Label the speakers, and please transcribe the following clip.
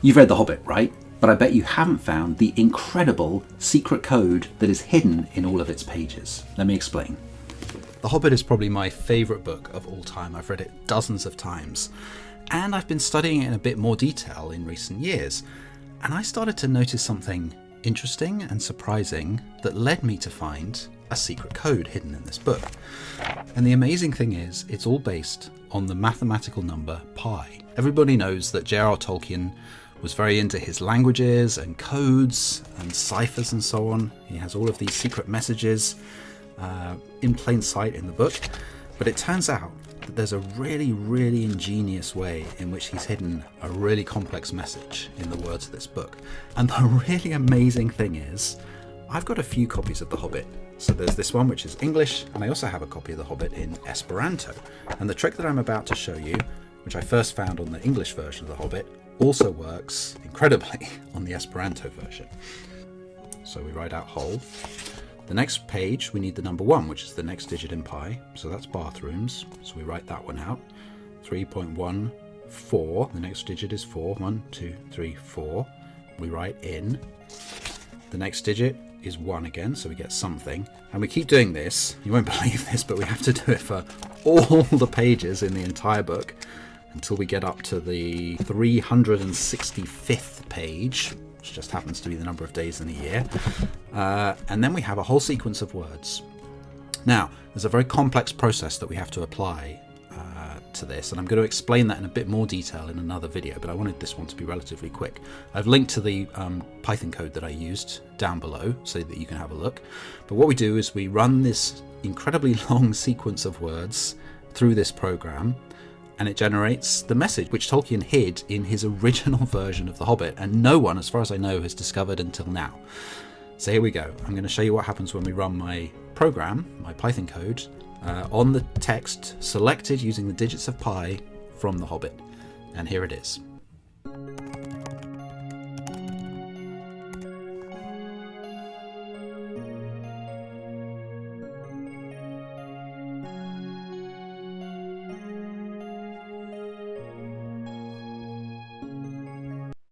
Speaker 1: You've read The Hobbit, right? But I bet you haven't found the incredible secret code that is hidden in all of its pages. Let me explain.
Speaker 2: The Hobbit is probably my favourite book of all time. I've read it dozens of times, and I've been studying it in a bit more detail in recent years. And I started to notice something interesting and surprising that led me to find a secret code hidden in this book. And the amazing thing is, it's all based on the mathematical number pi. Everybody knows that J.R.R. Tolkien was very into his languages and codes and ciphers and so on. He has all of these secret messages in plain sight in the book. But it turns out that there's a really, really ingenious way in which he's hidden a really complex message in the words of this book. And the really amazing thing is, I've got a few copies of The Hobbit. So there's this one which is English, and I also have a copy of The Hobbit in Esperanto. And the trick that I'm about to show you, which I first found on the English version of The Hobbit, also works incredibly on the Esperanto version. So we write out whole. The next page, we need the number 1, which is the next digit in pi. So that's bathrooms. So we write that one out. 3.14. The next digit is 4. 1, 2, 3, 4. We write in. The next digit is 1 again, so we get something. And we keep doing this. You won't believe this, but we have to do it for all the pages in the entire book until we get up to the 365th page, which just happens to be the number of days in a year. And then we have a whole sequence of words. Now, there's a very complex process that we have to apply to this, and I'm going to explain that in a bit more detail in another video, but I wanted this one to be relatively quick. I've linked to the Python code that I used down below so that you can have a look. But what we do is we run this incredibly long sequence of words through this program, and it generates the message which Tolkien hid in his original version of The Hobbit, and no one, as far as I know, has discovered until now. So here we go. I'm going to show you what happens when we run my program, my Python code, on the text selected using the digits of pi from The Hobbit. And here it is.